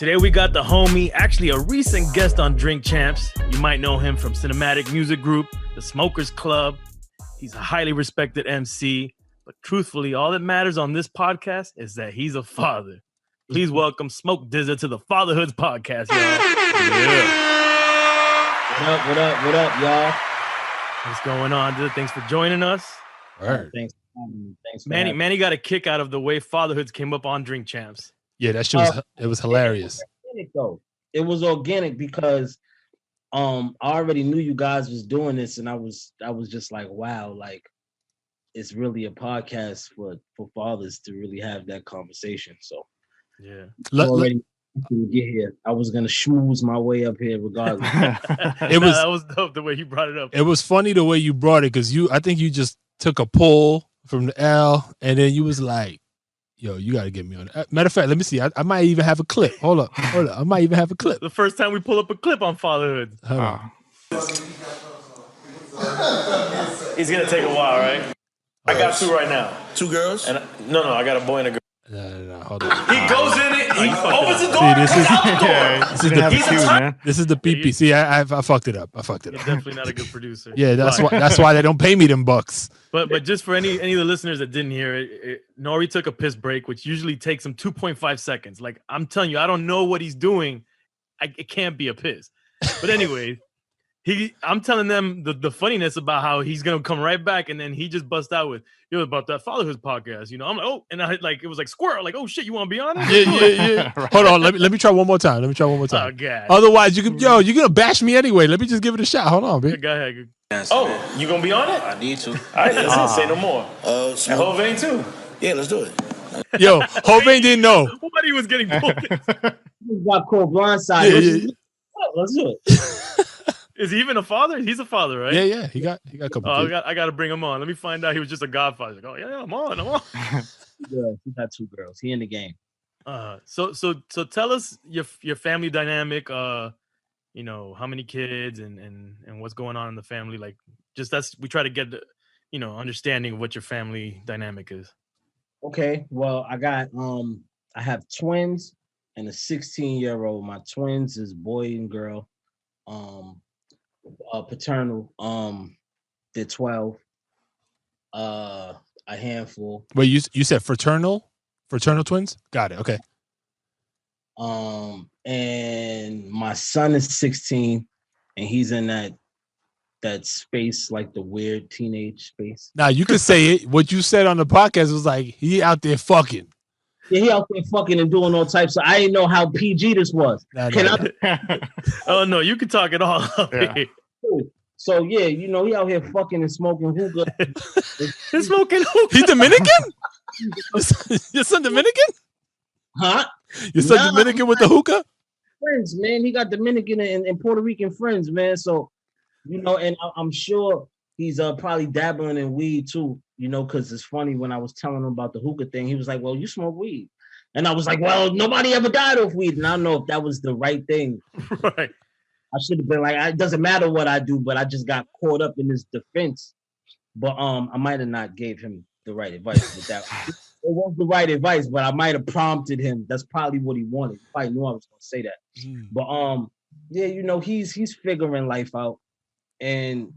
Today we got the homie, actually a recent guest on Drink Champs. You might know him from Cinematic Music Group, the Smokers Club. He's a highly respected MC, but truthfully, all that matters on this podcast is that he's a father. Please welcome Smoke DZA to the Fatherhood podcast, y'all. Yeah. What up, y'all? What's going on, DZA? Thanks for joining us. Right. Thanks for having me. Manny got a kick out of the way Fatherhoods came up on Drink Champs. Yeah, that shit was it was hilarious. It was organic because I already knew you guys was doing this, and I was just like, wow, like it's really a podcast for fathers to really have that conversation. So yeah, already get here. I was gonna schmooze my way up here regardless. That was dope the way you brought it up. It was funny the way you brought it because I think you just took a pull from the L, and then you was like, yo, you got to get me on it. Matter of fact, let me see. I might even have a clip. Hold up. I might even have a clip. The first time we pull up a clip on Fatherhood. He's going to take a while, right? I got two right now. Two girls? And no, I got a boy and a girl. No, hold on. He goes in it. He opens the door. This is the PP. See, I fucked it up. You're definitely not a good producer. Yeah, that's why they don't pay me them bucks. But just for any of the listeners that didn't hear it, Nori took a piss break, which usually takes him 2.5 seconds. Like, I'm telling you, I don't know what he's doing. It can't be a piss. But anyway, I'm telling them the funniness about how he's gonna come right back, and then he just busts out with, about that Fatherhood podcast. I'm like, oh, and it was like squirrel, like, oh shit, you want to be on it? Yeah. Right. Hold on, let me try one more time. Oh god. Otherwise, you're gonna bash me anyway. Let me just give it a shot. Hold on, bitch. Go ahead. Oh, you gonna be on it? I need to. All right, let's say no more. And Hovain too. Yeah, let's do it. Yo, Hovain didn't know. Nobody was getting pulled. He got caught blindside. Let's do it. Is he even a father? He's a father, right? Yeah. He got a couple. I got to bring him on. Let me find out he was just a godfather. Like, oh yeah, I'm on. Yeah, he got two girls. He in the game. So tell us your family dynamic. How many kids and what's going on in the family. Like, we try to get the understanding of what your family dynamic is. Okay, well, I have twins and a 16-year-old. My twins is boy and girl. Paternal, they're 12. A handful. Wait, you said fraternal twins? Got it. Okay. And my son is 16, and he's in that space, like the weird teenage space. Now you could say it. What you said on the podcast was like he out there fucking. Yeah, he out there fucking and doing all types of. I didn't know how PG this was. Oh no, you can talk it all up. Yeah. So yeah, he out here fucking and smoking hookah. He's smoking hookah. He's Dominican? Your son Dominican? Huh? Your son Dominican with the hookah? Friends, man. He got Dominican and Puerto Rican friends, man. So, and I'm sure he's probably dabbling in weed too, because it's funny when I was telling him about the hookah thing, he was like, well, you smoke weed. And I was like, well, nobody ever died off weed. And I don't know if that was the right thing. Right. I should have been like, it doesn't matter what I do, but I just got caught up in this defense. But I might have not gave him the right advice with that. It was the right advice, but I might have prompted him. That's probably what he wanted. He probably knew I was going to say that. But yeah, he's figuring life out, and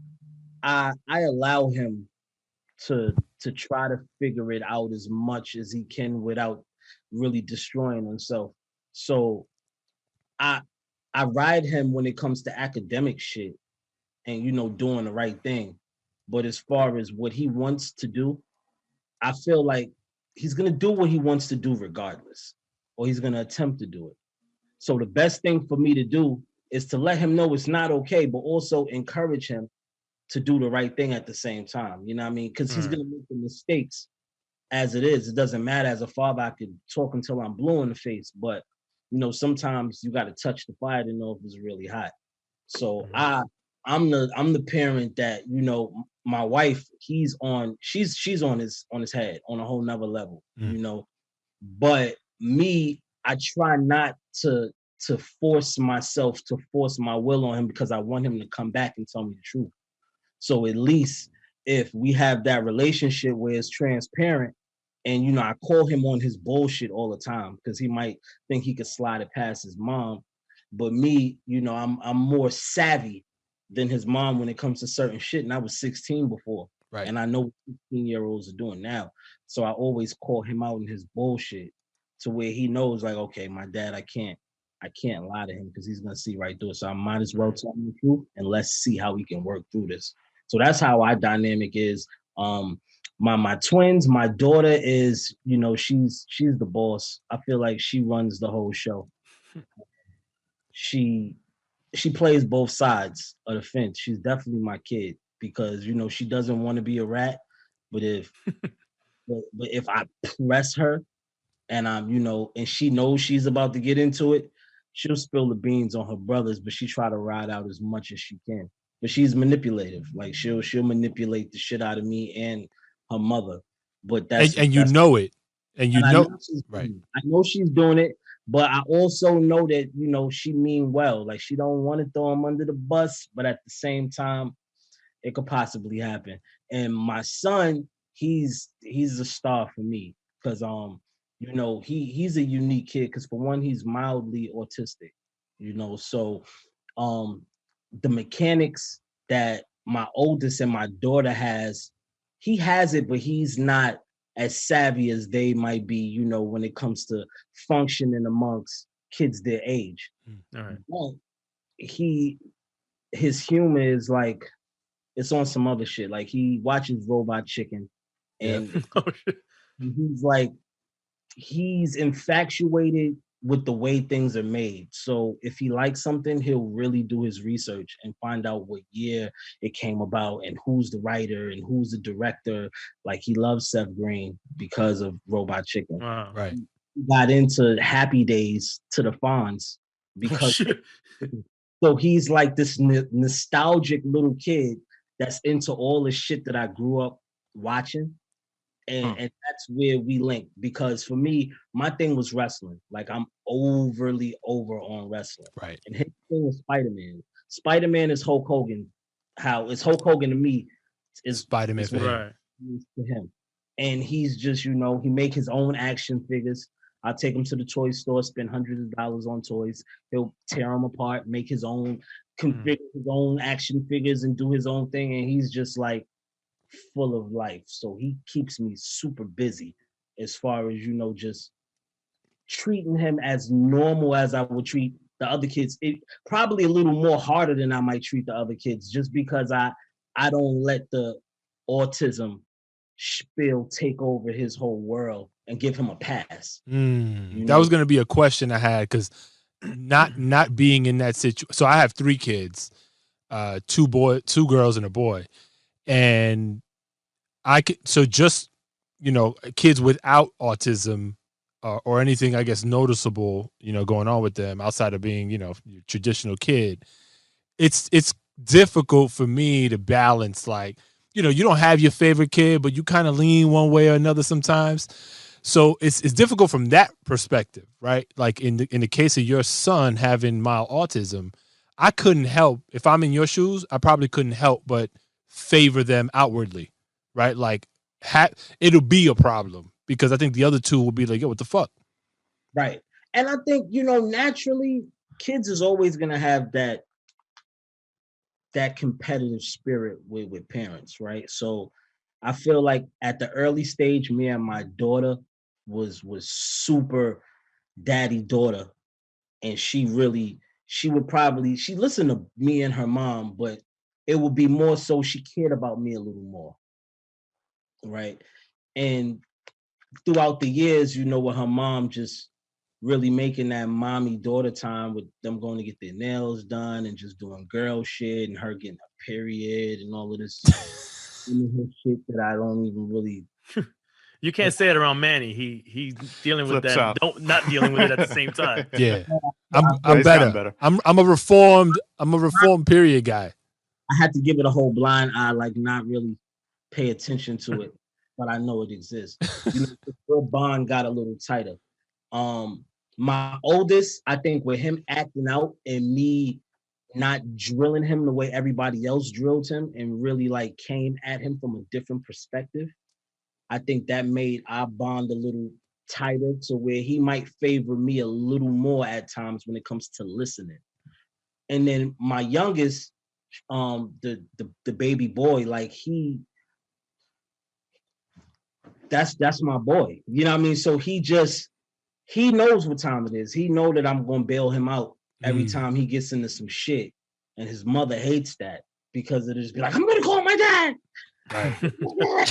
I allow him to try to figure it out as much as he can without really destroying himself. So I ride him when it comes to academic shit and doing the right thing. But as far as what he wants to do, I feel like he's gonna do what he wants to do regardless, or he's gonna attempt to do it. So the best thing for me to do is to let him know it's not okay, but also encourage him to do the right thing at the same time. You know what I mean? Because he's gonna make the mistakes as it is. It doesn't matter. As a father, I could talk until I'm blue in the face, but sometimes you got to touch the fire to know if it's really hot. So I'm the parent that my wife, she's on his head on a whole nother level, But me, I try not to force myself to force my will on him because I want him to come back and tell me the truth. So at least if we have that relationship where it's transparent And, you know, I call him on his bullshit all the time because he might think he could slide it past his mom. But me, you know, I'm more savvy than his mom when it comes to certain shit. And I was 16 before. Right. And I know what 16-year-olds are doing now. So I always call him out in his bullshit to where he knows, like, okay, my dad, I can't lie to him because he's gonna see right through it. So I might as well tell him the truth and let's see how we can work through this. So that's how our dynamic is. My twins, my daughter is, you know, she's the boss. I feel like she runs the whole show. She plays both sides of the fence. She's definitely my kid because, you know, she doesn't want to be a rat, but if I press her and I'm, you know, and she knows she's about to get into it, she'll spill the beans on her brothers, but she try to ride out as much as she can. But she's manipulative. Like she'll manipulate the shit out of me and her mother. But that's and you know it. And you know right. I know she's doing it, but I also know that, you know, she mean well. Like she don't want to throw him under the bus, but at the same time, it could possibly happen. And my son, he's a star for me because you know, he's a unique kid because for one, he's mildly autistic, you know. So the mechanics that my oldest and my daughter has, he has it, but he's not as savvy as they might be, you know, when it comes to functioning amongst kids their age. All right. But his humor is like, it's on some other shit. Like he watches Robot Chicken and he's like, he's infatuated with the way things are made. So if he likes something, he'll really do his research and find out what year it came about and who's the writer and who's the director. Like he loves Seth Green because of Robot Chicken. Wow. Right. He got into Happy Days to the Fonz because so he's like this nostalgic little kid that's into all the shit that I grew up watching. And that's where we link because for me, my thing was wrestling. Like I'm overly over on wrestling. Right. And his thing was Spider-Man. Spider-Man is Hulk Hogan. How it's Hulk Hogan to me is Spider-Man for him. To him. And he's just, you know, he make his own action figures. I'll take him to the toy store, spend hundreds of dollars on toys. He'll tear them apart, make his own, configure his own action figures and do his own thing. And he's just like, full of life. So he keeps me super busy as far as, you know, just treating him as normal as I would treat the other kids. It probably a little more harder than I might treat the other kids just because I don't let the autism spiel take over his whole world and give him a pass. That was going to be a question I had because not being in that situation. So I have 3 kids, 2 girls and a boy. And I could, so just, you know, kids without autism or anything, I guess, noticeable, you know, going on with them outside of being, you know, your traditional kid. It's difficult for me to balance, like, you know, you don't have your favorite kid, but you kind of lean one way or another sometimes. So it's difficult from that perspective, right? Like in the case of your son having mild autism, I couldn't help, if I'm in your shoes, I probably couldn't help but favor them outwardly, right? Like it'll be a problem because I think the other 2 will be like, yo, what the fuck? Right. And I think, you know, naturally kids is always going to have that competitive spirit with parents, right? So I feel like at the early stage, me and my daughter was super daddy daughter. And she listened to me and her mom, but it would be more so she cared about me a little more. Right. And throughout the years, you know, with her mom just really making that mommy daughter time with them going to get their nails done and just doing girl shit and her getting a period and all of this shit that I don't even really. You can't say it around Manny. He's dealing with that. Not dealing with it at the same time. Yeah, I'm better. I'm a reformed period guy. I had to give it a whole blind eye, like not really pay attention to it, but I know it exists. You know, the bond got a little tighter. My oldest, I think with him acting out and me not drilling him the way everybody else drilled him and really like came at him from a different perspective, I think that made our bond a little tighter to where he might favor me a little more at times when it comes to listening. And then my youngest, the baby boy, like that's my boy. You know what I mean? So he knows what time it is. He know that I'm gonna bail him out every time he gets into some shit. And his mother hates that because it is like, I'm gonna call my dad. Right.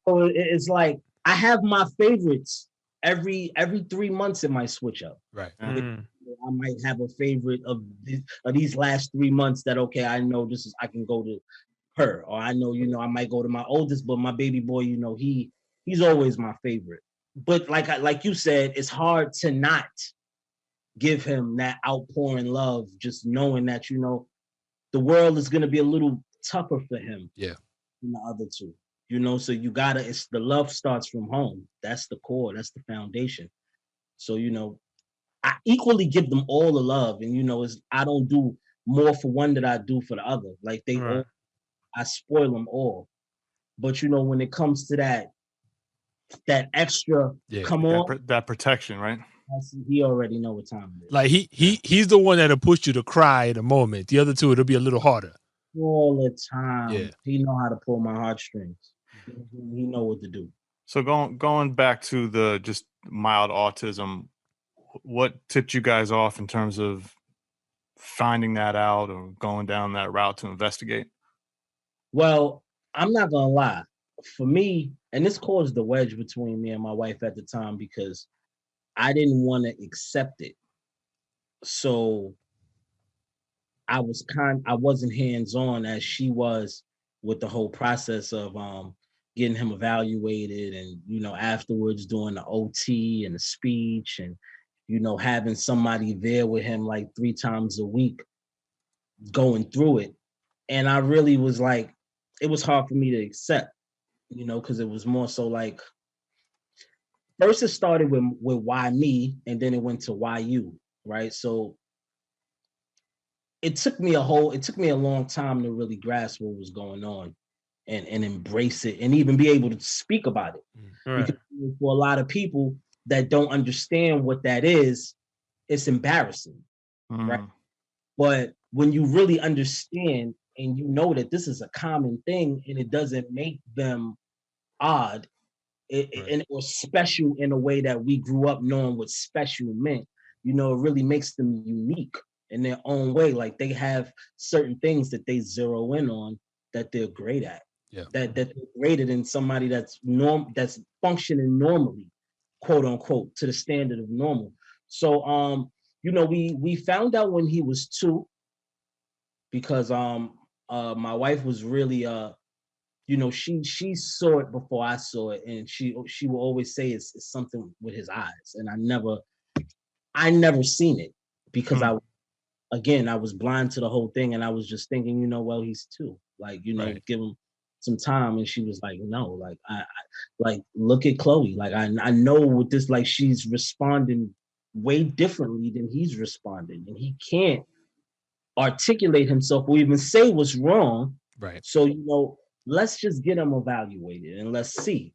So it's like I have my favorites every 3 months. It might switch up. Right. I might have a favorite of these last 3 months that okay, I know this is I can go to her, or I know I might go to my oldest, but my baby boy, he's always my favorite. But like you said, it's hard to not give him that outpouring love, just knowing that the world is gonna be a little tougher for him. Yeah. Than the other two. So you gotta. It's the love starts from home. That's the core. That's the foundation. So I equally give them all the love, and I don't do more for one than I do for the other. Like they all, I spoil them all. But when it comes to that extra, come on, that protection, right? He already know what time it is. Like he's the one that'll push you to cry at a moment. The other two, it'll be a little harder. All the time. Yeah. He know how to pull my heartstrings. He know what to do. So going back to the just mild autism, what tipped you guys off in terms of finding that out or going down that route to investigate? Well, I'm not gonna lie. For me, and this caused the wedge between me and my wife at the time because I didn't want to accept it. So I wasn't hands-on as she was with the whole process of getting him evaluated and afterwards doing the OT and the speech and having somebody there with him like 3 times a week going through it. And I really was like, it was hard for me to accept, because it was more so like, first it started with why me, and then it went to why you, right? So it took me a long time to really grasp what was going on and embrace it and even be able to speak about it. Right. Because for a lot of people that don't understand what that is, it's embarrassing, right? But when you really understand and you know that this is a common thing and it doesn't make them odd or special in a way that we grew up knowing what special meant, it really makes them unique in their own way. Like they have certain things that they zero in on that they're great at. Yeah. That they're greater than somebody that's functioning normally, quote unquote, to the standard of normal. So we found out when he was 2 because my wife was really she saw it before I saw it, and she will always say it's something with his eyes, and I never seen it because I was blind to the whole thing, and I was just thinking, well, he's 2, like give him some time, and she was like, no, like I like look at Chloe, like I know with this, like she's responding way differently than he's responding, and he can't articulate himself or even say what's wrong, right? So let's just get him evaluated and let's see.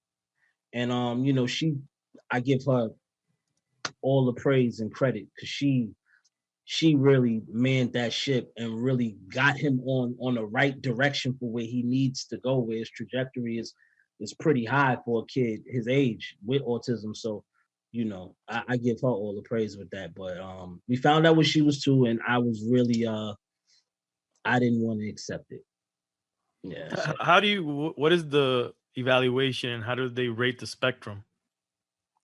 And I give her all the praise and credit because she really manned that ship and really got him on the right direction for where he needs to go, where his trajectory is pretty high for a kid his age with autism. So I give her all the praise with that. But we found out when she was 2, and I was really I didn't want to accept it. Yeah. So. What is the evaluation and how do they rate the spectrum?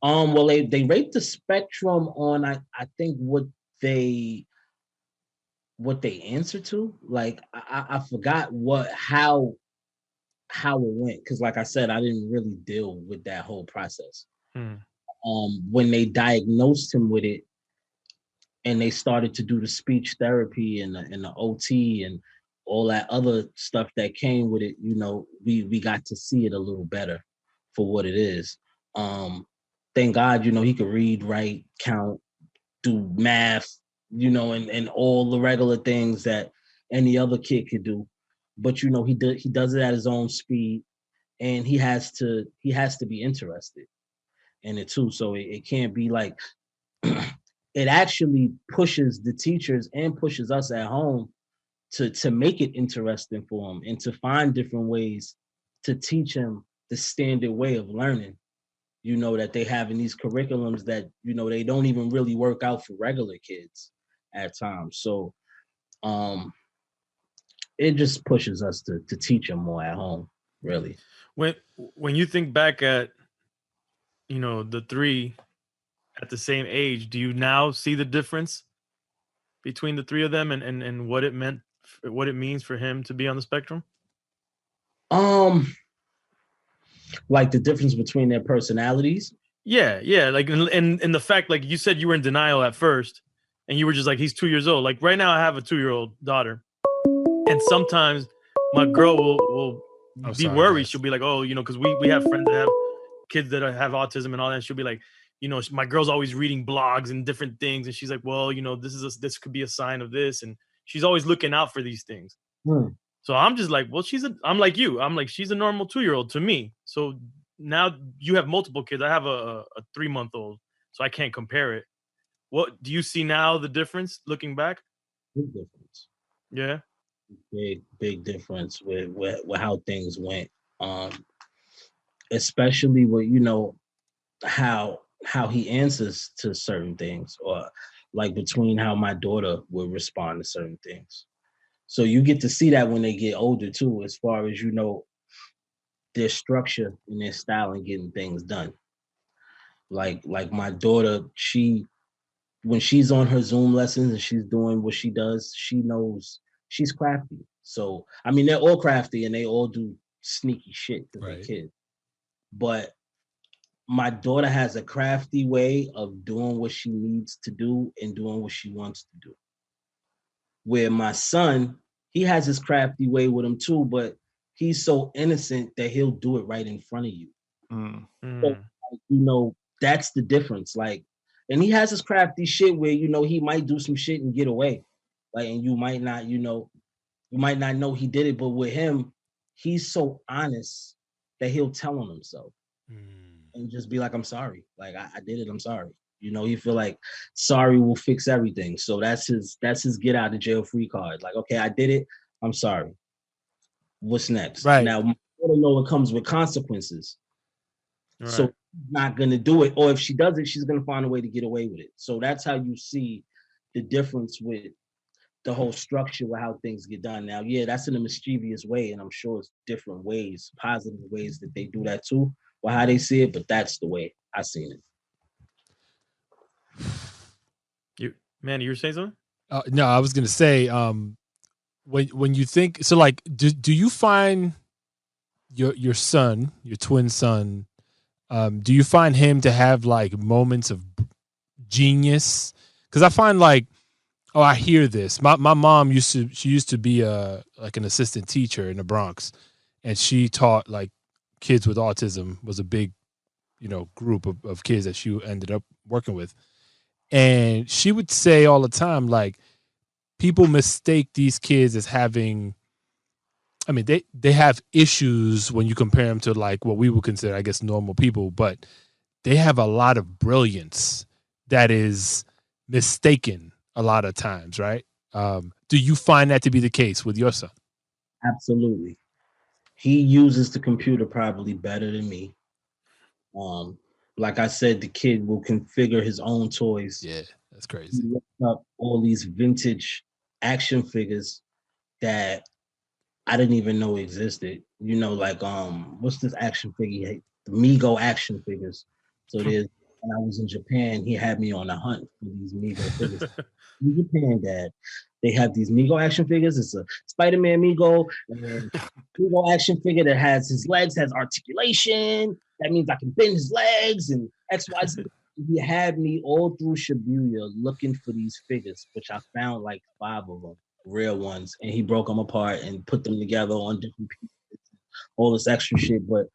Well, they rate the spectrum on I think what they answer to. Like I forgot how it went, because like I said, I didn't really deal with that whole process. When they diagnosed him with it and they started to do the speech therapy and the OT and all that other stuff that came with it, we got to see it a little better for what it is. Thank God, he could read, write, count, do math, and all the regular things that any other kid could do. But he does it at his own speed, and he has to be interested in it too. So it can't be like it actually pushes the teachers and pushes us at home to make it interesting for him and to find different ways to teach him the standard way of learning, that they have in these curriculums that, they don't even really work out for regular kids at times. So it just pushes us to teach them more at home, really. When you think back at, the three at the same age, do you now see the difference between the three of them and what it means for him to be on the spectrum? Like the difference between their personalities? Yeah. Like, and the fact, like you said, you were in denial at first, and you were just like, he's 2 years old. Like right now, I have a 2-year-old daughter, and sometimes my girl will be worried. Guys. She'll be like, oh, because we have friends that have kids that have autism and all that. She'll be like, my girl's always reading blogs and different things, and she's like, well, this could be a sign of this, and she's always looking out for these things. So I'm just like, well, I'm like you. I'm like, she's a normal 2-year-old to me. So now you have multiple kids. I have a 3-month-old, so I can't compare it. What do you see now, the difference looking back? Big difference. Yeah. Big difference with how things went. Especially with, how he answers to certain things, or like between how my daughter would respond to certain things. So you get to see that when they get older too, as far as, their structure and their style and getting things done. Like my daughter, when she's on her Zoom lessons and she's doing what she does, she knows she's crafty. So, I mean, they're all crafty and they all do sneaky shit because they're kids. But my daughter has a crafty way of doing what she needs to do and doing what she wants to do. Where my son, he has his crafty way with him too, but he's so innocent that he'll do it right in front of you. So, that's the difference. Like, and he has his crafty shit where, he might do some shit and get away. Like, and you might not, you might not know he did it, but with him, he's so honest that he'll tell on himself and just be like, I'm sorry. Like, I did it. I'm sorry. He feel like sorry will fix everything. So that's his get out of jail free card. Like, okay, I did it. I'm sorry. What's next? Right. Now, I don't know it comes with consequences. Right. So she's not going to do it. Or if she does it, she's going to find a way to get away with it. So that's how you see the difference with the whole structure with how things get done. Now, yeah, that's in a mischievous way. And I'm sure it's different ways, positive ways that they do that too, or how they see it. But that's the way I seen it. You were saying something? No, I was gonna say, when you think, so like, do you find your son, your twin son, do you find him to have like moments of genius? Because I find like, I hear this. My mom used to be like an assistant teacher in the Bronx, and she taught like kids with autism, was a big, group of kids that she ended up working with. And she would say all the time, like, people mistake these kids as having, I mean, they have issues when you compare them to like what we would consider, I guess, normal people, but they have a lot of brilliance that is mistaken a lot of times, right? Do you find that to be the case with your son? Absolutely. He uses the computer probably better than me. Like I said, the kid will configure his own toys. Yeah, that's crazy. He looks up all these vintage action figures that I didn't even know existed. Like what's this action figure? The Mego action figures. So there's, when I was in Japan, he had me on a hunt for these Mego figures. In Japan, Dad, they have these Mego action figures. It's a Spider-Man Mego, and Mego action figure that has his legs, has articulation. That means I can bend his legs and XYZ. He had me all through Shibuya looking for these figures, which I found like 5 of them, real ones, and he broke them apart and put them together on different pieces, all this extra shit. But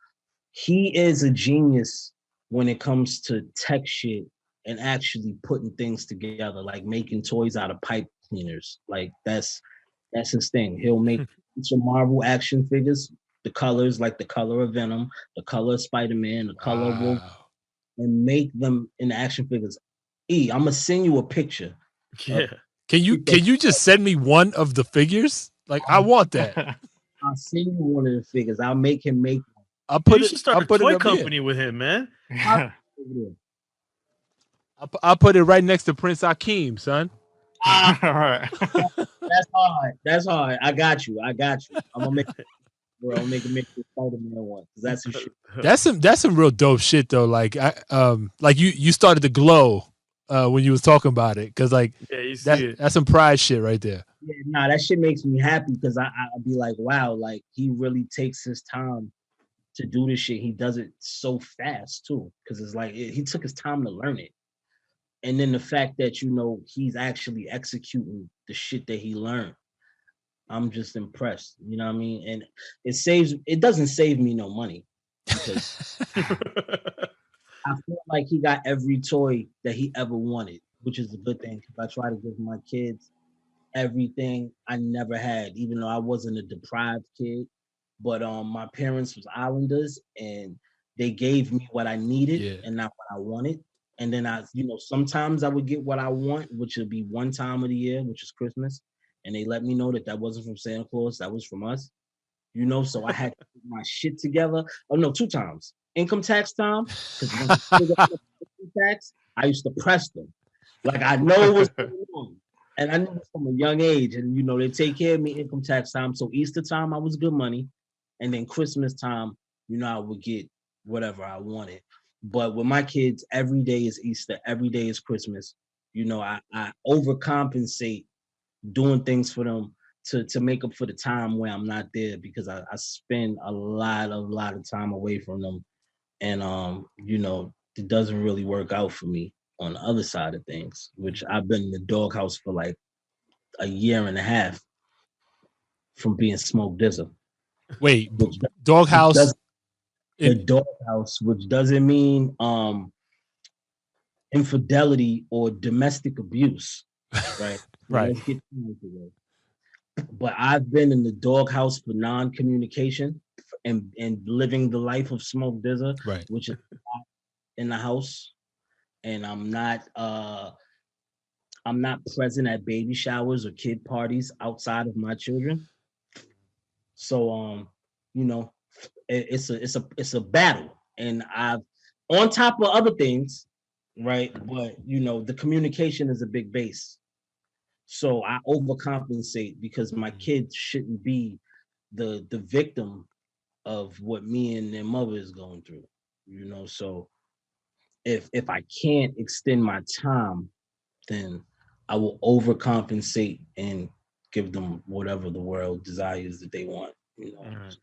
he is a genius when it comes to tech shit and actually putting things together, like making toys out of pipe cleaners. Like that's his thing. He'll make some Marvel action figures the colors, like the color of Venom, the color of Spider-Man, the color of Wolf, Wow. and make them in action figures. I'm gonna send you a picture. Yeah. Can you just send me one of the figures? Like I want that. I'll send you one of the figures. I'll make him make one. I'll You put it. should start I'll a put it toy up here. company with him, man. Yeah. I'll put it right next to Prince Akeem, son. All right. That's hard. I got you. I'm gonna make him make the Spider-Man one because that's his shit. That's some real dope shit though. Like like you started to glow when you was talking about it because like Yeah, you see it. that's some pride shit right there. Yeah, nah, that shit makes me happy because I'll be like, wow, like he really takes his time to do this shit. He does it so fast too, because it's like he took his time to learn it. And then the fact that he's actually executing the shit that he learned, I'm just impressed. You know what I mean? And it doesn't save me no money because I feel like he got every toy that he ever wanted, which is a good thing because I try to give my kids everything I never had, even though I wasn't a deprived kid. But my parents was islanders and they gave me what I needed and not what I wanted. And then sometimes I would get what I want, which would be one time of the year, which is Christmas. And they let me know that wasn't from Santa Claus, that was from us. So I had to put my shit together. Oh no, 2 times. Income tax time, because tax, I used to press them. Like I know what's going on. And I knew from a young age, and they take care of me income tax time. So Easter time, I was good money. And then Christmas time, I would get whatever I wanted. But with my kids, every day is Easter, every day is Christmas. I overcompensate doing things for them to make up for the time where I'm not there because I spend a lot of time away from them. And it doesn't really work out for me on the other side of things, which I've been in the doghouse for like a year and a half from being Smoke DZA. Wait, doghouse? The doghouse, which doesn't mean infidelity or domestic abuse, right? Right. Let's get away. But I've been in the doghouse for non-communication and living the life of Smoke DZA, right, which is in the house, and I'm not present at baby showers or kid parties outside of my children. So it's a battle, and I've on top of other things, right? But the communication is a big base. So I overcompensate because my kids shouldn't be the victim of what me and their mother is going through. So if I can't extend my time, then I will overcompensate and give them whatever the world desires that they want. Right.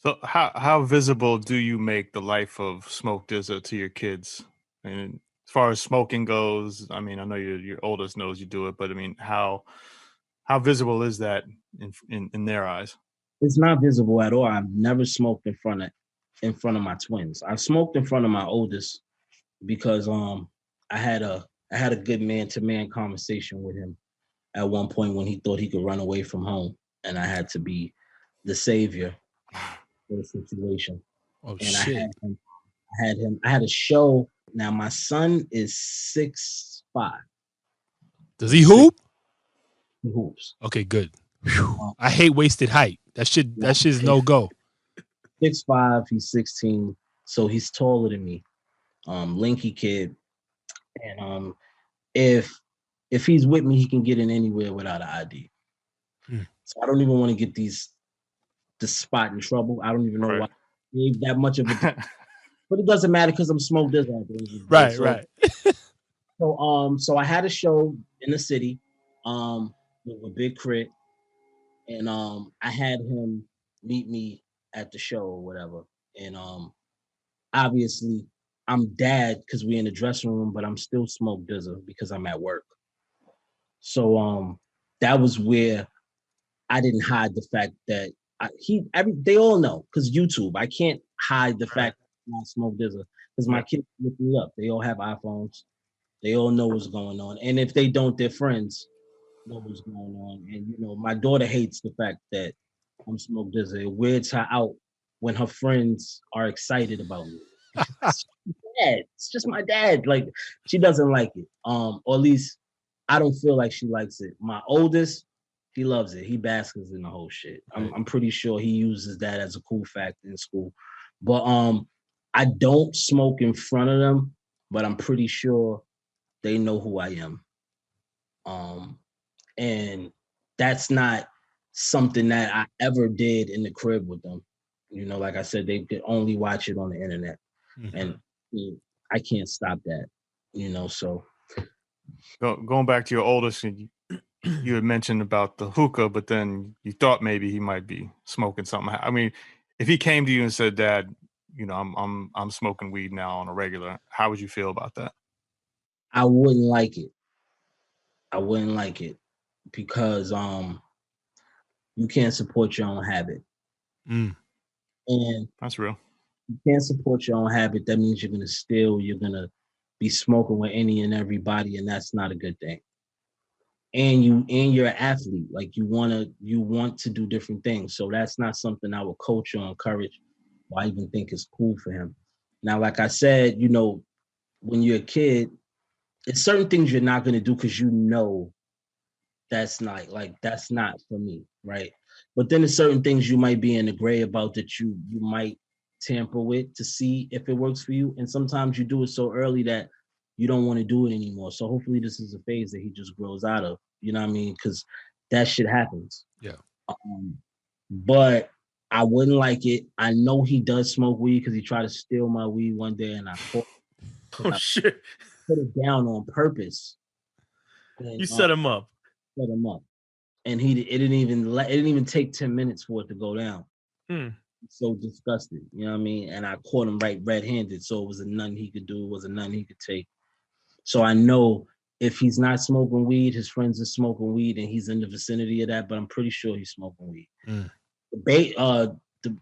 So how visible do you make the life of Smoke DZA to your kids? And as far as smoking goes, I mean, I know your oldest knows you do it, but I mean, how visible is that in their eyes? It's not visible at all. I've never smoked in front of my twins. I've smoked in front of my oldest because I had a good man-to-man conversation with him at one point when he thought he could run away from home, and I had to be the savior for the situation. Oh and shit! I had a show. Now my son is 6'5". Does he hoop? He hoops. Okay, good. Whew. I hate wasted height. That shit's no go. 6'5", he's 16, so he's taller than me. Lanky kid, and if he's with me, he can get in anywhere without an ID. So I don't even want to get the spot in trouble. I don't even know why I gave that much of a but it doesn't matter because I'm Smoke DZA. Right, right. So I had a show in the city with a big crit, and I had him meet me at the show or whatever. And obviously I'm dad because we're in the dressing room, but I'm still Smoke DZA because I'm at work. So that was where I didn't hide the fact that they all know because YouTube. I can't hide the fact that I'm not Smoke DZA because my kids look me up. They all have iPhones. They all know what's going on, and if they don't, their friends know what's going on. And my daughter hates the fact that I'm Smoke DZA. It weirds her out when her friends are excited about me. It's just my dad. Like, she doesn't like it. Or at least I don't feel like she likes it. My oldest, he loves it. He basks in the whole shit. I'm pretty sure he uses that as a cool factor in school. But I don't smoke in front of them, but I'm pretty sure they know who I am. And that's not something that I ever did in the crib with them. You know, like I said, they could only watch it on the internet. Mhm. And I can't stop that, you know. So Going back to your oldest, you had mentioned about the hookah, but then you thought maybe he might be smoking something. I mean, if he came to you and said, "Dad, you know, I'm smoking weed now on a regular," how would you feel about that? I wouldn't like it. I wouldn't like it because you can't support your own habit. Mm. And That's real. you can't support your own habit. That means you're gonna steal, you're gonna be smoking with any and everybody, and that's not a good thing. And you're an athlete. Like you want to do different things. So that's not something I would coach or encourage or I even think is cool for him. Now, like I said, you know, when you're a kid, it's certain things you're not gonna do because you know that's not for me, right? But then there's certain things you might be in the gray about that you might tamper with to see if it works for you. And sometimes you do it so early that you don't want to do it anymore. So hopefully this is a phase that he just grows out of. You know what I mean? Because that shit happens. Yeah. But I wouldn't like it. I know he does smoke weed because he tried to steal my weed one day, and I caught. Oh shit! Put it down on purpose. And, You set him up. Set him up. And it didn't even take 10 minutes for it to go down. So disgusted, you know what I mean? And I caught him right red-handed, so it was a nothing he could do, it was a nothing he could take. So I know if he's not smoking weed, his friends are smoking weed, and he's in the vicinity of that. But I'm pretty sure he's smoking weed.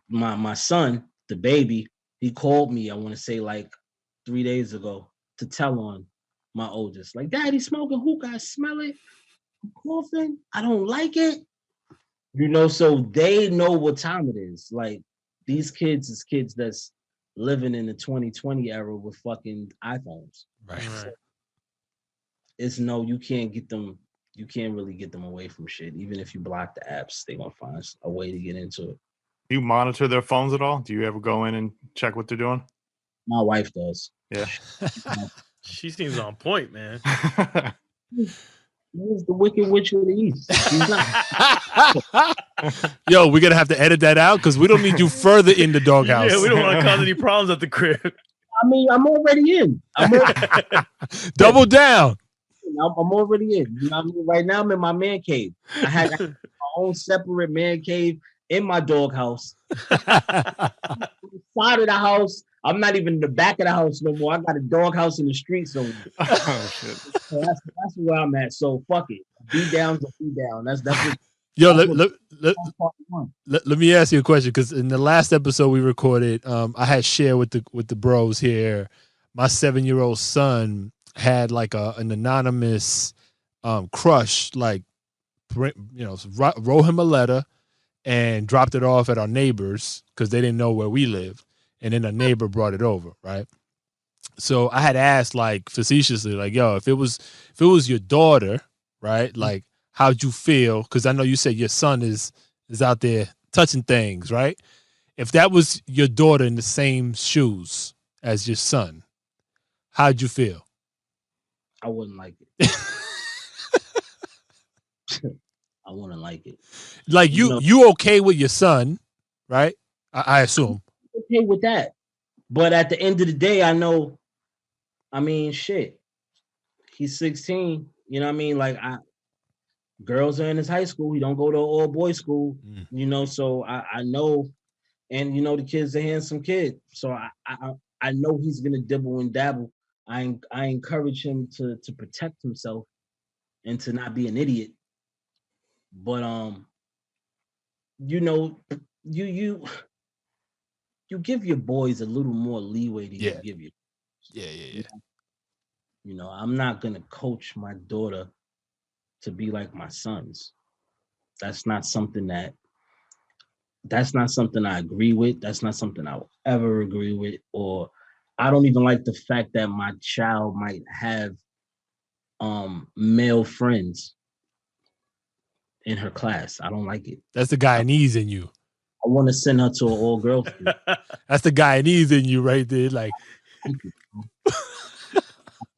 My son, the baby, he called me. I want to say like 3 days ago to tell on my oldest, like, "Daddy smoking hookah. I smell it. I'm coughing. I don't like it." You know, so they know what time it is. Like these kids is kids that's living in the 2020 era with fucking iPhones. Right. So it's no, you can't get them. You can't really get them away from shit. Even if you block the apps, they're gonna find a way to get into it. Do you monitor their phones at all? Do you ever go in and check what they're doing? My wife does. Yeah. She seems on point, man. He's the Wicked Witch of the East. Yo, we're gonna have to edit that out because we don't need you further in the doghouse. Yeah, we don't want to cause any problems at the crib. I mean, I'm already in. Double down. I'm already in. You know what I mean? Right now, I'm in my man cave. I had my own separate man cave in my doghouse. Side of the house. I'm not even in the back of the house no more. I got a doghouse in the street somewhere. Oh shit! So that's where I'm at. So fuck it. Be down to be down. That's what. Yo, let me ask you a question because in the last episode we recorded, I had shared with the bros here. My 7-year-old son had like an anonymous crush, like, you know, wrote him a letter and dropped it off at our neighbors because they didn't know where we lived, and then a neighbor brought it over, right? So I had asked, like, facetiously, like, yo, if it was your daughter, right, like, how'd you feel? Because I know you said your son is out there touching things, right? If that was your daughter in the same shoes as your son, how'd you feel? I wouldn't like it. I wouldn't like it. Like you okay with your son, right? I assume. I'm okay with that. But at the end of the day, I know, I mean, shit. He's 16. You know what I mean? Like, girls are in his high school. He don't go to an all-boys school. You know, so I know, and you know, the kid's a handsome kid. So I know he's gonna dibble and dabble. I encourage him to protect himself and to not be an idiot. But you know, you give your boys a little more leeway than you give you. Yeah. You know, I'm not gonna coach my daughter to be like my sons. That's not something that that's not something I agree with. That's not something I will ever agree with. Or I don't even like the fact that my child might have male friends in her class. I don't like it. That's the Guyanese in you. I want to send her to an all girls school. That's the Guyanese in you right there. Like, I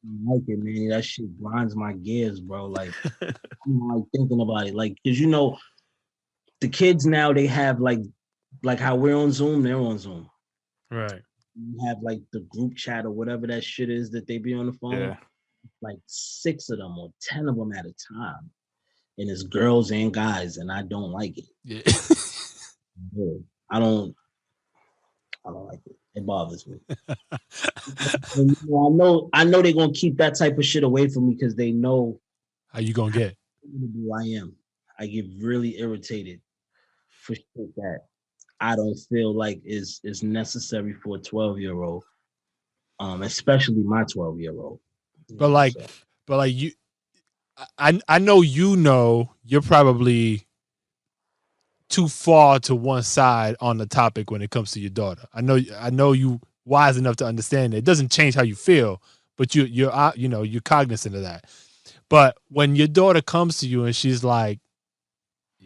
don't like it, man. That shit grinds my gears, bro. Like, I'm like thinking about it. Like, cause the kids now, they have like how we're on Zoom, they're on Zoom. Right. You have like the group chat or whatever that shit is that they be on the phone. Yeah. Like 6 of them or 10 of them at a time. And it's girls and guys, and I don't like it. yeah. I don't like it. It bothers me. And, I know they're gonna keep that type of shit away from me because they know How you gonna get? who I am. I get really irritated for shit that I don't feel like is necessary for a 12-year-old, especially my 12-year-old. But like you, I know you're probably too far to one side on the topic when it comes to your daughter. I know you wise enough to understand it. It doesn't change how you feel, but you're cognizant of that. But when your daughter comes to you and she's like,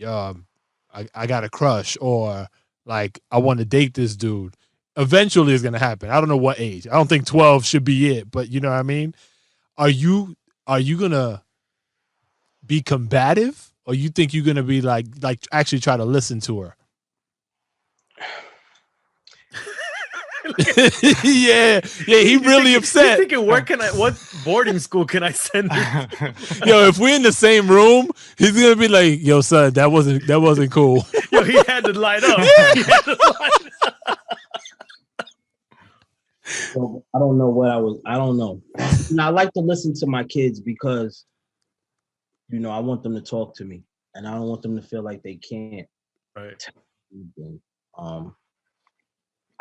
I got a crush, or like I want to date this dude, eventually it's gonna happen. I don't know what age. I don't think 12 should be it, but you know what I mean? Are you gonna be combative, or you think you're gonna be like actually try to listen to her? yeah, he really upset. He's thinking, what boarding school can I send her? Yo, if we're in the same room, he's gonna be like, "Yo, son, that wasn't cool." Yo, he had to light up. So I don't know what I don't know. I like to listen to my kids because, I want them to talk to me, and I don't want them to feel like they can't. Right.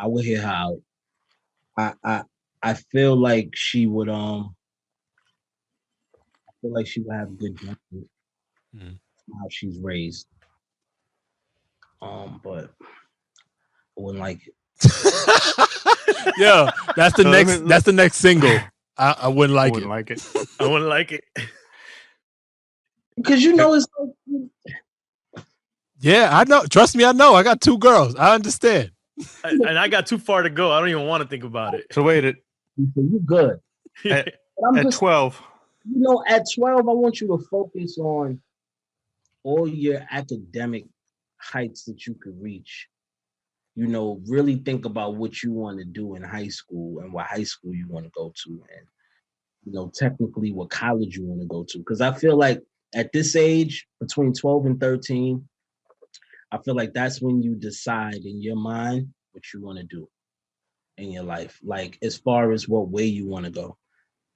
I would hear how I feel like she would have good judgment how she's raised. But I wouldn't like it. Yeah, that's the next single. I wouldn't like it. I wouldn't like it. Because it's like, yeah, I know. Trust me, I know. I got 2 girls. I understand. And I got too far to go. I don't even want to think about it. So wait, you good. At 12. At 12, I want you to focus on all your academic heights that you could reach. Really think about what you want to do in high school and what high school you want to go to, and technically what college you want to go to. Because I feel like at this age, between 12 and 13, I feel like that's when you decide in your mind what you want to do in your life, like as far as what way you want to go.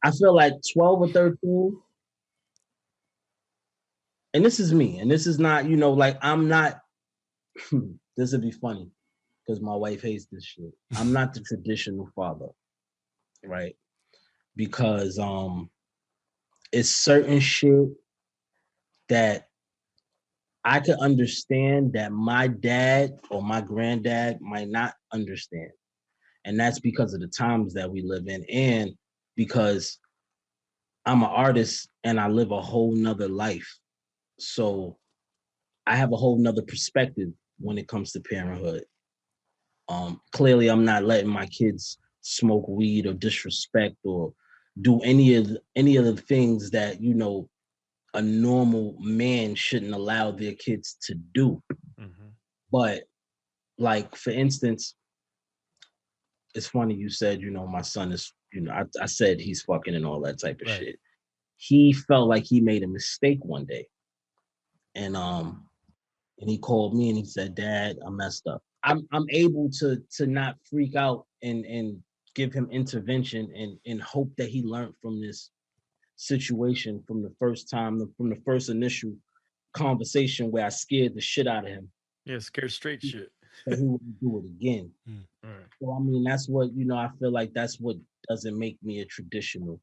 I feel like 12 or 13, and this is me, and this is not, like I'm not, this would be funny because my wife hates this shit. I'm not the traditional father, right? Because it's certain shit that I could understand that my dad or my granddad might not understand. And that's because of the times that we live in, and because I'm an artist and I live a whole nother life. So I have a whole nother perspective when it comes to parenthood. Clearly, I'm not letting my kids smoke weed or disrespect or do any of the things that a normal man shouldn't allow their kids to do. Mm-hmm. But like, for instance, it's funny you said, my son is, I said he's fucking and all that type of shit. He felt like he made a mistake one day. And he called me and he said, "Dad, I messed up." I'm able to not freak out and give him intervention and hope that he learned from this situation from the first initial conversation where I scared the shit out of him. Yeah, scared straight shit. That he wouldn't do it again. Right. So I mean, that's what I feel like that's what doesn't make me a traditional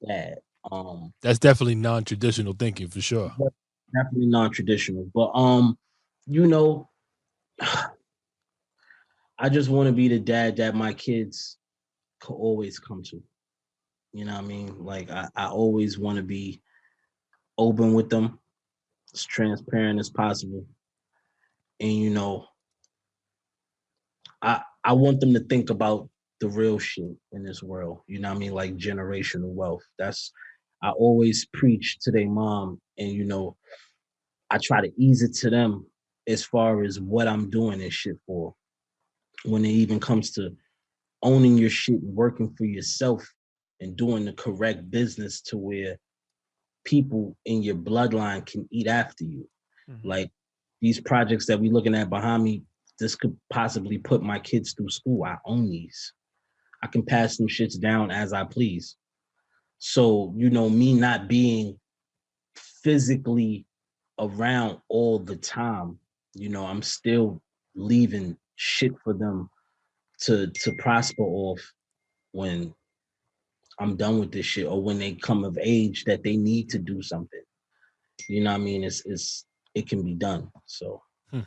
dad. That's definitely non-traditional thinking for sure. Definitely non-traditional, but I just want to be the dad that my kids could always come to. You know what I mean? Like I always want to be open with them, as transparent as possible. And I want them to think about the real shit in this world. You know what I mean? Like generational wealth. That's I always preach to their mom, and I try to ease it to them as far as what I'm doing this shit for. When it even comes to owning your shit, working for yourself, and doing the correct business to where people in your bloodline can eat after you. Mhm. Like these projects that we looking at behind me, this could possibly put my kids through school. I own these. I can pass them shits down as I please. So, me not being physically around all the time, I'm still leaving shit for them to prosper off when I'm done with this shit, or when they come of age that they need to do something. You know what I mean? It can be done. So Hmm.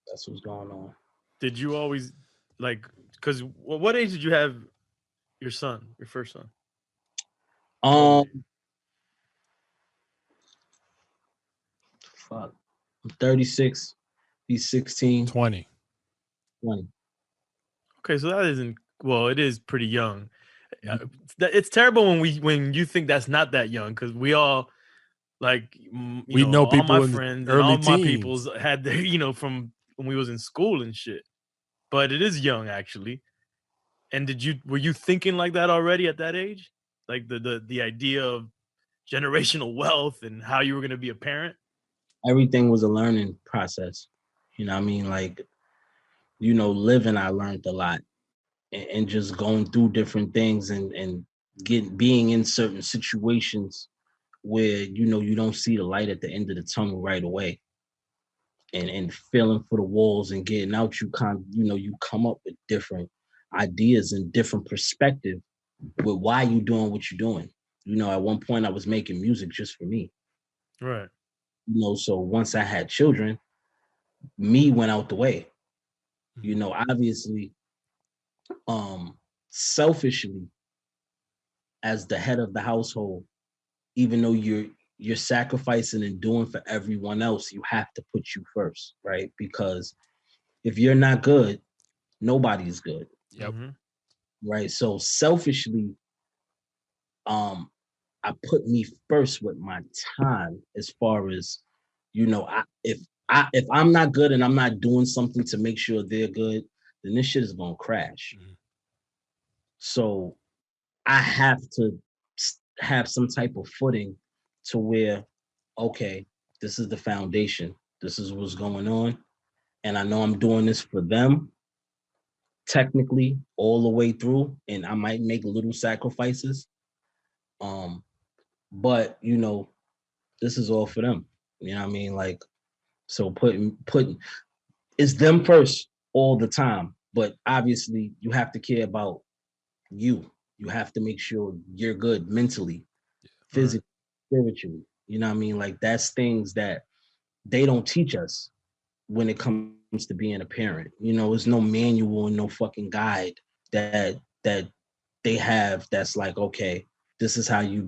that's what's going on. Did you always like? Because what age did you have your son, your first son? How old were you? Um, fuck. I'm 36. He's 16, 20. 20. Okay, so that isn't well. It is pretty young. Mhm. It's terrible when you think that's not that young, because we all like We know all my people in the friends and early all my teens. peoples had their from when we was in school and shit. But it is young actually. And were you thinking like that already at that age? Like the idea of generational wealth and how you were going to be a parent? Everything was a learning process. You know what I mean? Like, living, I learned a lot, and just going through different things, and being in certain situations where, you don't see the light at the end of the tunnel right away, and feeling for the walls and getting out, you come up with different ideas and different perspective with why you doing what you're doing. At one point I was making music just for me. Right. So once I had children, me went out the way. Obviously, selfishly, as the head of the household, even though you're sacrificing and doing for everyone else, you have to put you first, right? Because if you're not good, nobody's good. Yep. Mm-hmm. Right. So selfishly, um, I put me first with my time, as far as, if I'm not good and I'm not doing something to make sure they're good, then this shit is gonna crash. Mhm. So I have to have some type of footing to where, okay, this is the foundation. This is what's going on. And I know I'm doing this for them, technically, all the way through. And I might make little sacrifices. Um, but this is all for them. You know what I mean? Like, so putting it's them first all the time. But obviously you have to care about you. You have to make sure you're good mentally, Right. physically, spiritually. You know what I mean? Like, that's things that they don't teach us when it comes to being a parent. There's no manual and no fucking guide that they have that's like, okay, this is how you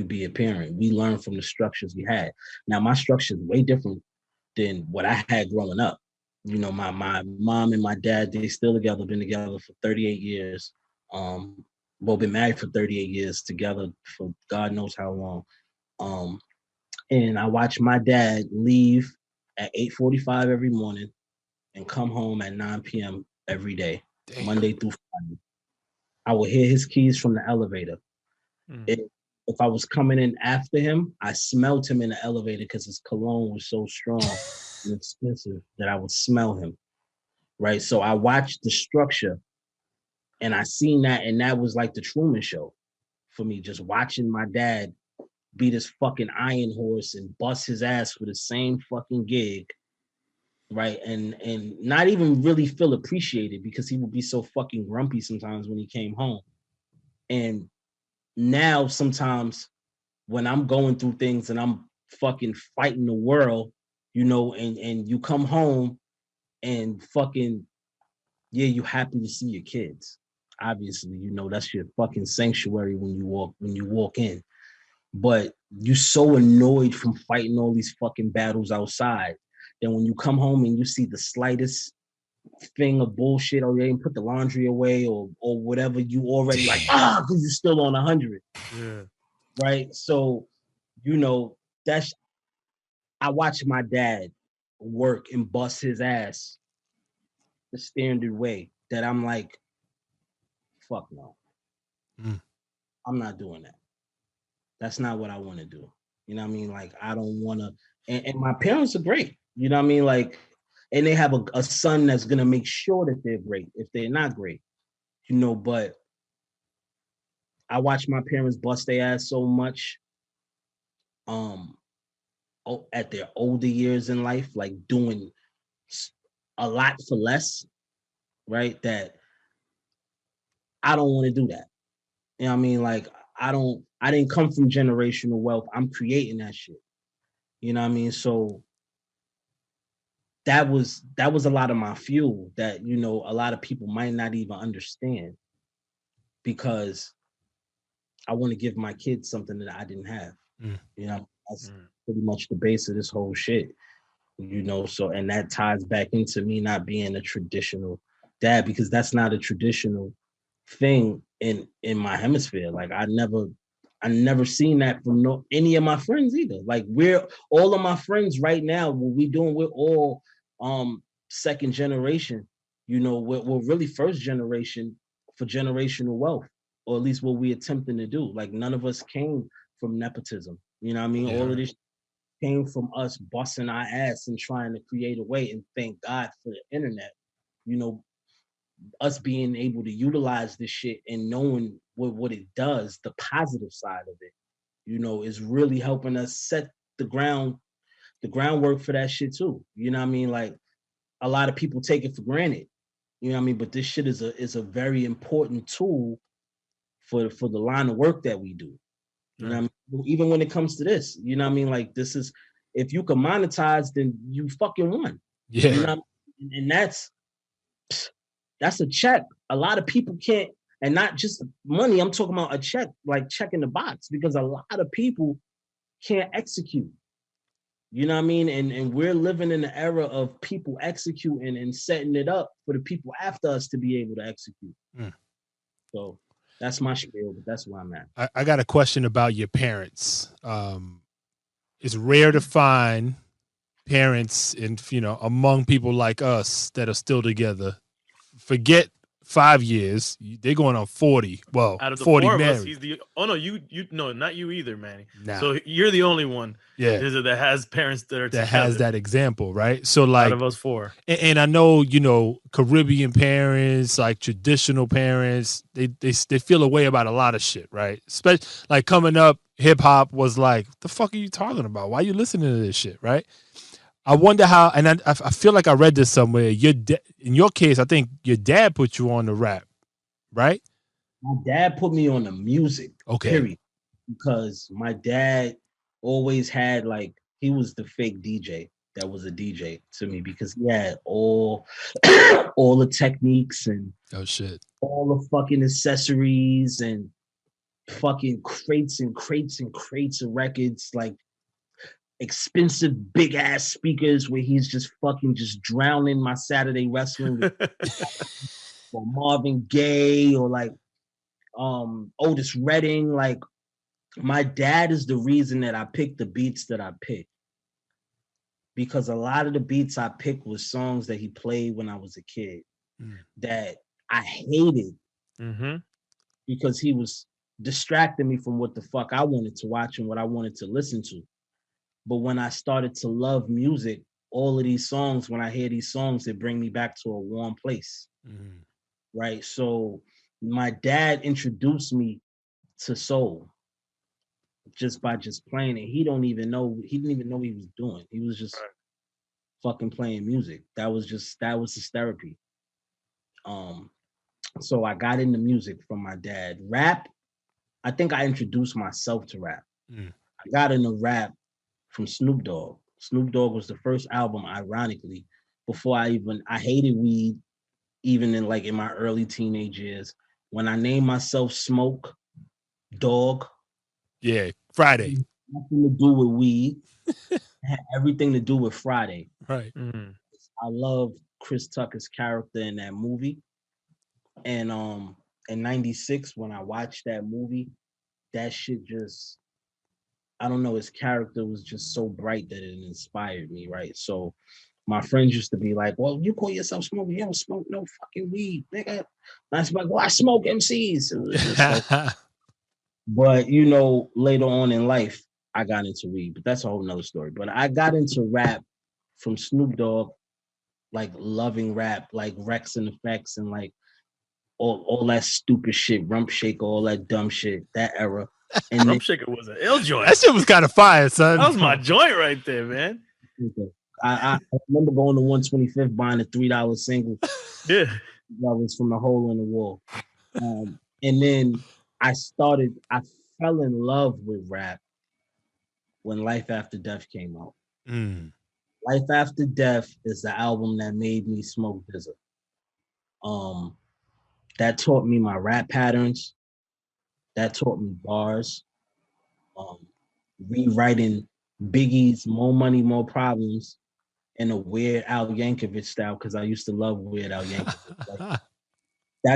be a parent. We learn from the structures we had. Now my structure is way different than what I had growing up. My mom and my dad, they still together, been together for 38 years. Well, been married for 38 years, together for God knows how long. Um, and I watched my dad leave at 8:45 every morning and come home at 9 p.m. every day, Damn. Monday through Friday. I would hear his keys from the elevator. Mm. If I was coming in after him, I smelled him in the elevator because his cologne was so strong and expensive that I would smell him. Right. So I watched the structure, and I seen that, and that was like the Truman Show for me, just watching my dad be this fucking iron horse and bust his ass for the same fucking gig, right? And not even really feel appreciated, because he would be so fucking grumpy sometimes when he came home. And now sometimes when I'm going through things and I'm fucking fighting the world, and you come home and fucking, yeah, you happy to see your kids. Obviously, you know that's your fucking sanctuary when you walk in. But you so annoyed from fighting all these fucking battles outside that when you come home and you see the slightest thing of bullshit, or they didn't put the laundry away, or whatever, you already like because you're still on 100. Yeah. Right. So, you know, that's I watch my dad work and bust his ass the standard way that I'm like, fuck no. I'm not doing that. That's not what I want to do. You know what I mean? Like, I don't want to. And my parents are great. You know what I mean? Like, and they have a son that's going to make sure that they're great if they're not great. You know, but I watch my parents bust their ass so much at their older years in life, like doing a lot for less, right? That I don't want to do that. You know what I mean? Like, I didn't come from generational wealth. I'm creating that shit. You know what I mean? So that was a lot of my fuel that, you know, a lot of people might not even understand, because I want to give my kids something that I didn't have. You know, that's pretty much the base of this whole shit. You know, so, and that ties back into me not being a traditional dad, because that's not a traditional thing in my hemisphere. Like, I never seen that from any of my friends either. Like, we're all of my friends right now, what we doing, we're all second generation. You know, we're really first generation for generational wealth, or at least what we attempting to do. Like, none of us came from nepotism. You know what I mean? All of this came from us busting our ass and trying to create a way, and thank God for the internet. You know, us being able to utilize this shit and knowing what it does, the positive side of it, you know, is really helping us set the groundwork for that shit too. You know what I mean? Like, a lot of people take it for granted. You know what I mean? But this shit is a very important tool for the line of work that we do. You know what I mean? Even when it comes to this, you know what I mean? Like, this is, if you can monetize, then you fucking won. Yeah. You know what I mean? And that's a check. A lot of people can't, and not just money. I'm talking about a check, like checking the box, because a lot of people can't execute. You know what I mean? And we're living in the era of people executing and setting it up for the people after us to be able to execute. So that's my spiel, but that's where I'm at. I got a question about your parents. It's rare to find parents among people like us that are still together. Forget 5 years, they're going on 40. Well, out of the 40 four of married. us, he's the you no, not you either, Manny. Nah. So you're the only one, that has parents that are together. Has that example, right? So, like, out of us four, and I know, Caribbean parents, like traditional parents, they feel a way about a lot of shit, right? Especially like coming up, hip hop was like, the fuck are you talking about? Why are you listening to this shit, right? I wonder how, and I feel like I read this somewhere. In your case, I think your dad put you on the rap, right? My dad put me on the music, okay, period, because my dad always had, like, he was the fake DJ that was a DJ to me, because he had all the techniques and all the fucking accessories and fucking crates and crates and crates of records, like expensive big ass speakers where he's just fucking just drowning my Saturday wrestling with or Marvin Gaye or like Otis Redding. Like, my dad is the reason that I picked the beats that I picked, because a lot of the beats I picked was songs that he played when I was a kid that I hated because he was distracting me from what the fuck I wanted to watch and what I wanted to listen to. But when I started to love music, all of these songs, when I hear these songs, they bring me back to a warm place. Right? So my dad introduced me to soul just by just playing it. He didn't even know what he was doing. He was just fucking playing music. That was his therapy. So I got into music from my dad. Rap, I think I introduced myself to rap. I got into rap from Snoop Dogg. Snoop Dogg was the first album, ironically, before I hated weed, even in my early teenage years. When I named myself Smoke Dog, Yeah, Friday. nothing to do with weed, it had everything to do with Friday. Right. Mm. I love Chris Tucker's character in that movie. And in 96, when I watched that movie, that shit just, I don't know, his character was just so bright that it inspired me, right? So my friends used to be like, well, you call yourself smoking, you don't smoke no fucking weed, nigga. And I was like, well, I smoke MCs. It was just so, but later on in life, I got into weed, but that's a whole nother story. But I got into rap from Snoop Dogg, like loving rap, like Rex and Effects and like all that stupid shit, Rump Shaker, all that dumb shit, that era. And Rump Shaker was an ill joint. That shit was kind of fire, son. That was my joint right there, man. I remember going to 125th buying a $3 single. Yeah. That was from the hole in the wall. And then I fell in love with rap when Life After Death came out. Mm. Life After Death is the album that made me Smoke DZA. That taught me my rap patterns. That taught me bars. Rewriting Biggie's More Money, More Problems in a Weird Al Yankovic style, because I used to love Weird Al Yankovic.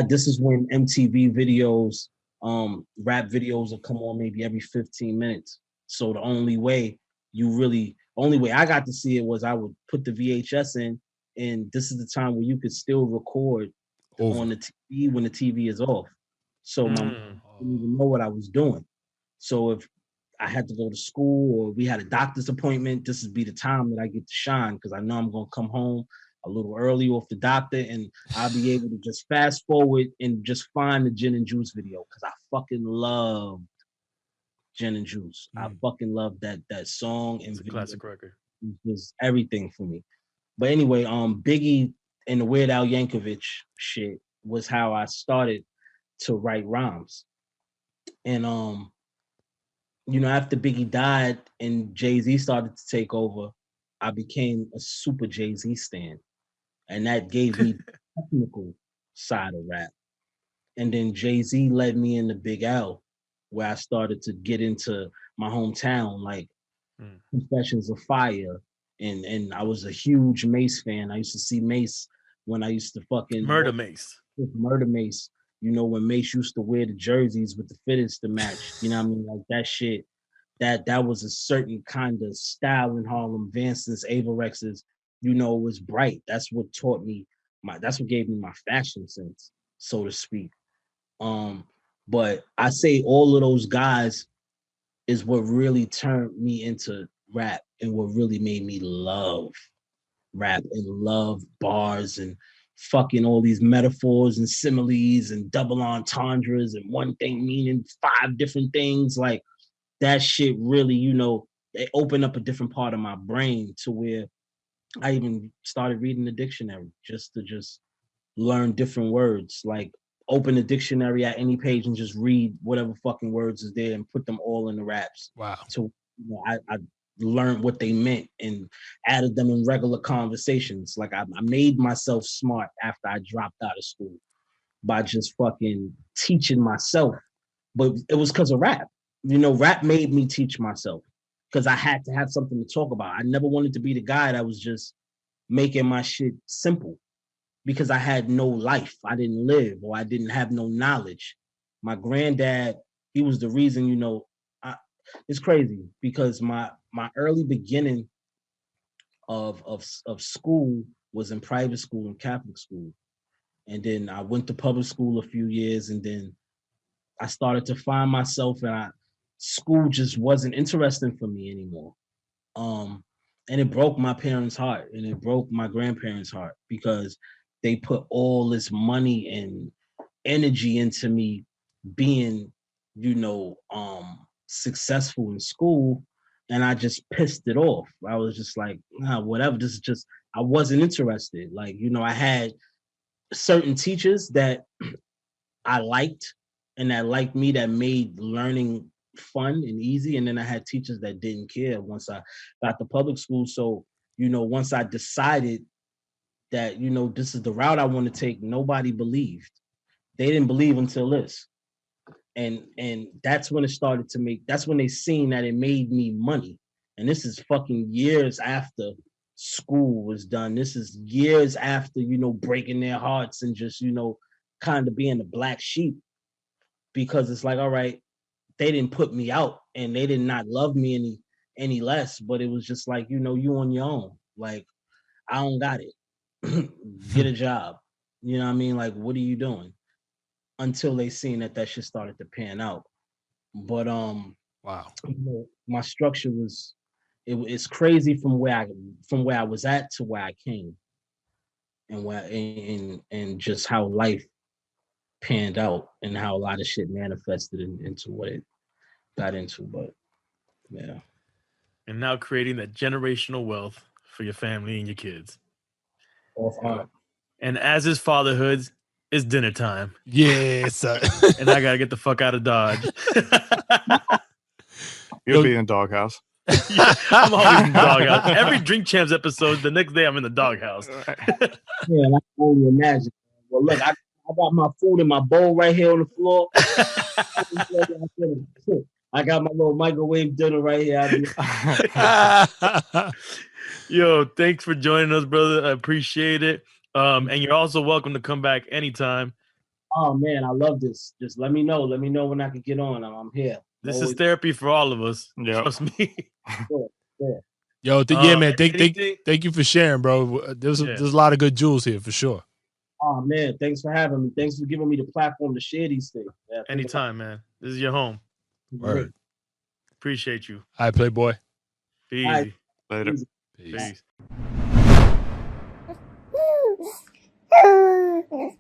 This is when MTV videos, rap videos will come on maybe every 15 minutes. So the only way I got to see it was I would put the VHS in, and this is the time where you could still record on the TV when the TV is off. So my mom didn't even know what I was doing. So if I had to go to school or we had a doctor's appointment, this would be the time that I get to shine, because I know I'm going to come home a little early off the doctor, and I'll be able to just fast forward and just find the Gin and Juice video, because I fucking loved Gin and Juice. I fucking loved that song and It's a classic record. It was everything for me. But anyway, Biggie and the Weird Al Yankovic shit was how I started to write rhymes. And after Biggie died and Jay-Z started to take over, I became a super Jay-Z stan. And that gave me the technical side of rap. And then Jay-Z led me into Big L, where I started to get into my hometown, like Confessions of Fire. And I was a huge Mace fan. I used to see Mace when I used to fucking Murder Mace. Murder Mace. When Mace used to wear the jerseys with the fitteds to match. You know what I mean? Like that shit. That was a certain kind of style in Harlem. Vance's, Avorex's, was bright. That's what taught me that's what gave me my fashion sense, so to speak. But I say all of those guys is what really turned me into rap and what really made me love rap and love bars and fucking all these metaphors and similes and double entendres and one thing meaning 5 different things. Like that shit really, it opened up a different part of my brain to where I even started reading the dictionary just to learn different words. Like open the dictionary at any page and just read whatever fucking words is there and put them all in the raps. Wow. So I learned what they meant and added them in regular conversations. Like I made myself smart after I dropped out of school by just fucking teaching myself. But it was because of rap. Rap made me teach myself because I had to have something to talk about. I never wanted to be the guy that was just making my shit simple because I had no life. I didn't live, or I didn't have no knowledge. My granddad, he was the reason, it's crazy because my early beginning of school was in private school and Catholic school. And then I went to public school a few years, and then I started to find myself, and school just wasn't interesting for me anymore. And it broke my parents' heart, and it broke my grandparents' heart because they put all this money and energy into me being, successful in school, and I just pissed it off. I was just like, nah, whatever. This is just, I wasn't interested. Like, I had certain teachers that I liked and that liked me, that made learning fun and easy. And then I had teachers that didn't care once I got to public school. So, once I decided that, you know, this is the route I want to take, nobody believed. They didn't believe until this. And that's when it started to make, that's when they seen that it made me money. And this is fucking years after school was done. This is years after, you know, breaking their hearts and just, you know, kind of being the black sheep. Because it's like, all right, they didn't put me out and they did not love me any less, but it was just like, you know, you on your own. Like, I don't got it. Get a job. You know what I mean? Like, what are you doing? Until they seen that shit started to pan out. But wow, you know, my structure was, it's crazy from where I was at to where I came, and where and just how life panned out and how a lot of shit manifested into what it got into. But yeah. And now creating that generational wealth for your family and your kids. And as is fatherhood, it's dinner time. yes, And I gotta get the fuck out of Dodge. You'll be in doghouse. Yeah, I'm always in the doghouse. Every Drink Champs episode, the next day I'm in the doghouse. Yeah, I can only imagine. Well, look, I got my food in my bowl right here on the floor. I got my little microwave dinner right here. Yo, thanks for joining us, brother. I appreciate it. And you're also welcome to come back anytime. Oh man, I love this. Just let me know. Let me know when I can get on. I'm here. This is therapy for all of us. Yep. Trust me. Yeah. Yo, yeah, man. Anything? Thank you for sharing, bro. There's a lot of good jewels here for sure. Oh man, thanks for having me. Thanks for giving me the platform to share these things. Yeah, Anytime, man. This is your home. Word. Appreciate you. All right, Playboy. Be All right. easy. Later. Peace. Peace.